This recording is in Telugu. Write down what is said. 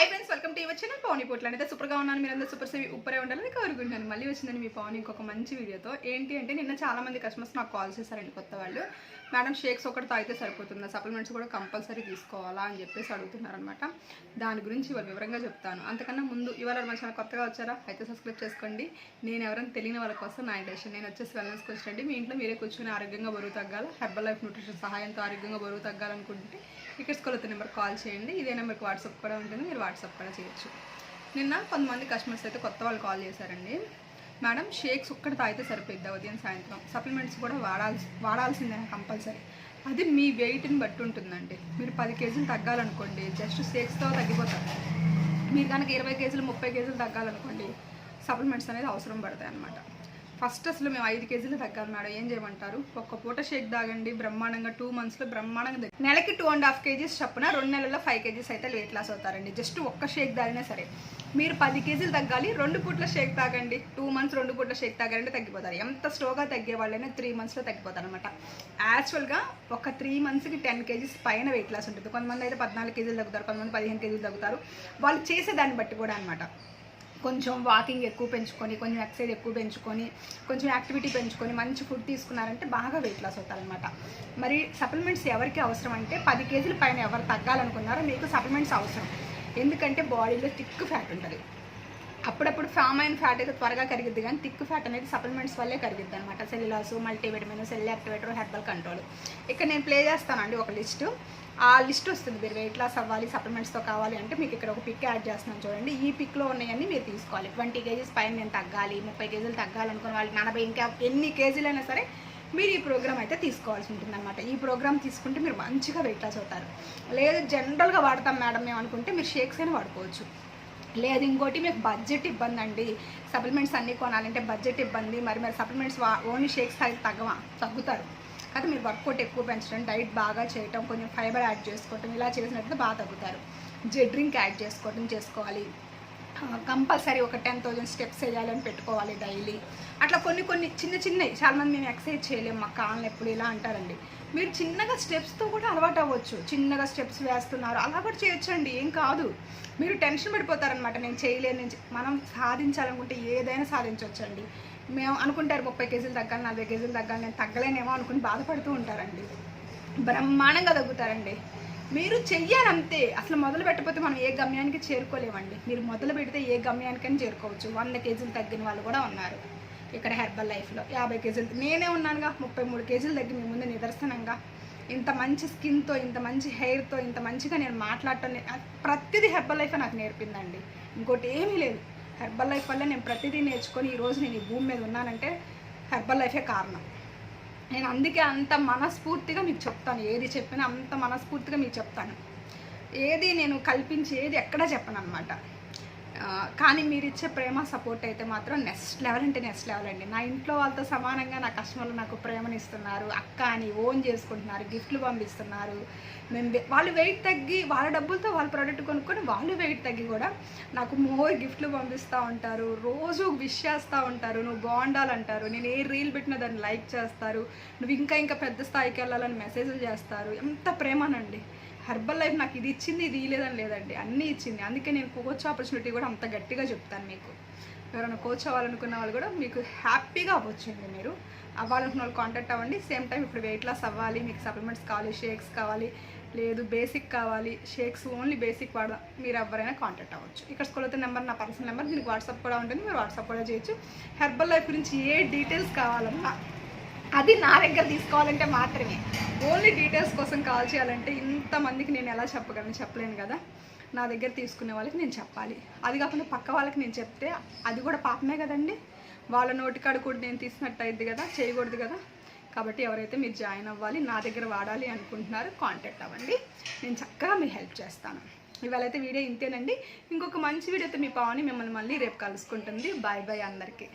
Hi friends, welcome to your channel Pavani Potla. అయితే సూపర్గా ఉన్నాను, మీరందరూ సూపర్ ఉప్పరే ఉండాలని కోరుకుంటున్నాను. మళ్ళీ వచ్చిందని మీ పవన్ ఇంకొక మంచి వీడియోతో. ఏంటి అంటే నిన్న చాలా మంది కస్టమర్స్ నాకు కాల్ చేశారండి, కొత్త వాళ్ళు. మేడం షేక్స్ ఒకటి తాగితే సరిపోతుందా, సప్లిమెంట్స్ కూడా కంపల్సరీ తీసుకోవాలా అని చెప్పేసి అడుగుతున్నారనమాట. దాని గురించి ఇవాళ వివరంగా చెప్తాను. అంతకన్నా ముందు ఇవాళ మన ఛానల్ కొత్తగా వచ్చారా అయితే సబ్స్క్రైబ్ చేసుకోండి. నేను ఎవరైనా తెలియని వాళ్ళ కోసం నా ఇంటెన్షన్. నేను వచ్చేసి వెల్నెస్ కోచ్ అండి. మీ ఇంట్లో మీరే కూర్చొని ఆరోగ్యంగా బరువు తగ్గాలి, హెర్బల్ లైఫ్ న్యూట్రిషన్ సహాయంతో ఆరోగ్యంగా బరువు తగ్గాలనుకుంటే ఇక్కడ స్కూల్ నెంబర్ కాల్ చేయండి. ఇదే నెంబర్కి వాట్సాప్ కూడా ఉంటుంది, మీరు వాట్సాప్ కూడా చేయొచ్చు. నిన్న కొంతమంది కస్టమర్స్ అయితే కొత్త వాళ్ళు కాల్ చేశారండి. మేడం షేక్స్ ఒక్కటి తాగితే సరిపోద్ది ఉదయం సాయంత్రం, సప్లిమెంట్స్ కూడా వాడాల్సిందే కంపల్సరీ. అది మీ వెయిట్ని బట్టి ఉంటుందండి. మీరు 10 కేజీలు తగ్గాలనుకోండి, జస్ట్ షేక్స్తో తగ్గిపోతారు. మీరు కనుక 20 కేజీలు 30 కేజీలు తగ్గాలనుకోండి, సప్లిమెంట్స్ అనేది అవసరం పడతాయి అన్నమాట. ఫస్ట్ అసలు మేము 5 కేజీలు తగ్గాలి మేడం, ఏం చేయమంటారు? ఒక్క పూట షేక్ తాగండి, బ్రహ్మాండంగా 2 monthsలో బ్రహ్మాండంగా నెలకి 2.5 కేజీస్ చొప్పున 2 నెలల్లో 5 కేజీస్ అయితే వెయిట్ లాస్ అవుతారండి. జస్ట్ ఒక్క షేక్ తాగినా సరే. మీరు 10 కేజీలు తగ్గాలి, 2 పూట్ల షేక్ తాగండి. 2 months 2 పూట్ల షేక్ తాగారంటే తగ్గిపోతారు. ఎంత స్లోగా తగ్గే వాళ్ళైనా 3 monthsలో తగ్గిపోతారు అనమాట. యాక్చువల్గా ఒక 3 monthsకి 10 కేజీస్ పైన వెయిట్ లాస్ ఉంటుంది. కొంతమంది అయితే 14 కేజీలు తగ్గుతారు, కొంతమంది 15 కేజీలు తగ్గుతారు. వాళ్ళు చేసే దాన్ని బట్టి కూడా అనమాట. కొంచెం వాకింగ్ ఎక్కువ పెంచుకొని, కొంచెం ఎక్సర్సైజ్ ఎక్కువ పెంచుకొని, కొంచెం యాక్టివిటీ పెంచుకొని, మంచి ఫుడ్ తీసుకున్నారంటే బాగా వెయిట్ లాస్ అవుతారనమాట. మరి సప్లిమెంట్స్ ఎవరికి అవసరం అంటే 10 కేజీల పైన ఎవరు తగ్గాలనుకున్నారో మీకు సప్లిమెంట్స్ అవసరం. ఎందుకంటే బాడీలో థిక్ ఫ్యాట్ ఉంటుంది. అప్పుడప్పుడు ఫామ్ అయిన ఫ్యాట్ అయితే త్వరగా కరిగిద్ది, కానీ థిక్ ఫ్యాట్ అనేది సప్లిమెంట్స్ వల్లే కరిగిద్ది అనమాట. Cellulose, multivitamin, cell activator, herbal control. ఇక్కడ నేను ప్లే చేస్తానండి ఒక లిస్టు. ఆ లిస్ట్ వస్తుంది. మీరు వెయిట్ లాస్ అవ్వాలి, సప్లిమెంట్స్తో కావాలి అంటే మీకు ఇక్కడ ఒక పిక్ యాడ్ చేస్తున్నాను చూడండి. ఈ పిక్లో ఉన్నాయన్నీ మీరు తీసుకోవాలి. 20 కేజీస్ పైన నేను తగ్గాలి, 30 కేజీలు తగ్గాలనుకున్న వాళ్ళు, 40 ఇంకా ఎన్ని కేజీలైనా సరే మీరు ఈ ప్రోగ్రామ్ అయితే తీసుకోవాల్సి ఉంటుంది అనమాట. ఈ ప్రోగ్రామ్ తీసుకుంటే మీరు మంచిగా వెయిట్ లాస్ అవుతారు. లేదు జనరల్గా వాడతాం మేడం మేము అనుకుంటే మీరు షేక్స్ అయినా వాడుకోవచ్చు. లేదు ఇంకోటి మీకు బడ్జెట్ ఇబ్బంది అండి, సప్లిమెంట్స్ అన్నీ కొనాలంటే బడ్జెట్ ఇబ్బంది, మరి సప్లిమెంట్స్ ఓన్లీ షేక్స్ తాగి తగ్గుతారు. అయితే మీరు వర్కౌట్ ఎక్కువ పెంచడం, డైట్ బాగా చేయటం, కొంచెం ఫైబర్ యాడ్ చేసుకోవటం, ఇలా చేసినట్టు బాగా తగ్గుతారు. డ్రింక్ యాడ్ చేసుకోవాలి. కంపల్సరీ ఒక 10,000 స్టెప్స్ వేయాలని పెట్టుకోవాలి డైలీ. అట్లా కొన్ని చిన్నవి. చాలామంది మేము ఎక్సర్సైజ్ చేయలేము, మాకు కాళ్ళని ఎప్పుడు ఇలా అంటారండి. మీరు చిన్నగా స్టెప్స్తో కూడా అలవాటు అవ్వచ్చు. చిన్నగా స్టెప్స్ వేస్తున్నారు, అలా కూడా చేయొచ్చండి, ఏం కాదు. మీరు టెన్షన్ పడిపోతారనమాట, నేను చేయలేను. మనం సాధించాలనుకుంటే ఏదైనా సాధించవచ్చండి. మేము అనుకుంటారు 30 కేజీలు తగ్గాలి, 40 కేజీలు తగ్గాలి, నేను తగ్గలేనేమో అనుకుని బాధపడుతూ ఉంటారండి. బ్రహ్మాండంగా తగ్గుతారండి. మీరు చెయ్యాలంతే. అసలు మొదలు పెట్టకపోతే మనం ఏ గమ్యానికి చేరుకోలేమండి. మీరు మొదలు పెడితే ఏ గమ్యానికైనా చేరుకోవచ్చు. 100 కేజీలు తగ్గిన వాళ్ళు కూడా ఉన్నారు ఇక్కడ హెర్బల్ లైఫ్లో. 50 కేజీలు నేనే ఉన్నానుగా, 33 కేజీలు తగ్గి మీ ముందు నిదర్శనంగా. ఇంత మంచి స్కిన్తో, ఇంత మంచి హెయిర్తో, ఇంత మంచిగా నేను మాట్లాడటం, ప్రతిదీ హెర్బల్ లైఫే నాకు నేర్పిందండి. ఇంకోటి ఏమీ లేదు. హెర్బల్ లైఫ్ వల్ల నేను ప్రతిదీ నేర్చుకొని ఈరోజు నేను ఈ భూమి మీద ఉన్నానంటే హెర్బల్ లైఫే కారణం. నేను అందుకే అంత మనస్ఫూర్తిగా మీకు చెప్తాను. ఏది చెప్పినా అంత మనస్ఫూర్తిగా మీకు చెప్తాను. ఏది నేను కల్పించి ఏది ఎక్కడా చెప్పను అనమాట. కానీ మీరు ఇచ్చే ప్రేమ సపోర్ట్ అయితే మాత్రం నెక్స్ట్ లెవెల్ అంటే నెక్స్ట్ లెవెల్ అండి. నా ఇంట్లో వాళ్ళతో సమానంగా నా కస్టమర్లు నాకు ప్రేమని ఇస్తున్నారు. అక్క అని ఓన్ చేసుకుంటున్నారు, గిఫ్ట్లు పంపిస్తున్నారు. వాళ్ళు వెయిట్ తగ్గి వాళ్ళ డబ్బులతో వాళ్ళ ప్రోడక్ట్ కొనుక్కొని వాళ్ళు వెయిట్ తగ్గి కూడా నాకు మోర్ గిఫ్ట్లు పంపిస్తూ ఉంటారు. రోజు విష్ చేస్తూ ఉంటారు, నువ్వు బాగుండాలంటారు. నేను ఏ రీల్ పెట్టినా దాన్ని లైక్ చేస్తారు. నువ్వు ఇంకా పెద్ద స్థాయికి వెళ్ళాలని మెసేజ్లు చేస్తారు. ఎంత ప్రేమనండి. హెర్బల్ లైఫ్ నాకు ఇది ఇచ్చింది, ఇది లేదని లేదండి, అన్నీ ఇచ్చింది. అందుకే నేను కోచ్ ఆపర్చునిటీ కూడా అంత గట్టిగా చెప్తాను మీకు. ఎవరైనా కోచ్ అవ్వాలనుకున్న వాళ్ళు కూడా మీకు హ్యాపీగా అవ్వచ్చండి. మీరు అవ్వాలనుకున్న వాళ్ళు కాంటాక్ట్ అవ్వండి. సేమ్ టైం ఇప్పుడు వెయిట్ లాస్ అవ్వాలి, మీకు సప్లిమెంట్స్ కావాలి, షేక్స్ కావాలి, లేదు బేసిక్ కావాలి, షేక్స్ ఓన్లీ బేసిక్ వాడదాం, మీరు ఎవరైనా కాంటాక్ట్ అవ్వచ్చు. ఇక్కడ స్కూల్ నెంబర్ నా పర్సనల్ నెంబర్, దీనికి వాట్సాప్ కూడా ఉంటుంది, మీరు వాట్సాప్ కూడా చేయొచ్చు. హెర్బల్ లైఫ్ గురించి ఏ డీటెయిల్స్ కావాలన్నా అది నా దగ్గర తీసుకోవాలంటే మాత్రమే. ఓన్లీ డీటెయిల్స్ కోసం కాల్ చేయాలంటే ఇంతమందికి నేను ఎలా చెప్పలేను కదా. నా దగ్గర తీసుకునే వాళ్ళకి నేను చెప్పాలి. అది కాకుండా పక్క వాళ్ళకి నేను చెప్తే అది కూడా పాపమే కదండి. వాళ్ళ నోటికాడు కూడా నేను తీసినట్టు అయింది కదా, చేయకూడదు కదా. కాబట్టి ఎవరైతే మీరు జాయిన్ అవ్వాలి, నా దగ్గర వాడాలి అనుకుంటున్నారో కాంటాక్ట్ అవ్వండి. నేను చక్కగా మీకు హెల్ప్ చేస్తాను. ఇవాళైతే వీడియో ఇంతేనండి. ఇంకొక మంచి వీడియోతో మీ పవని మిమ్మల్ని మళ్ళీ రేపు కలుసుకుంటుంది. బాయ్ బాయ్ అందరికీ.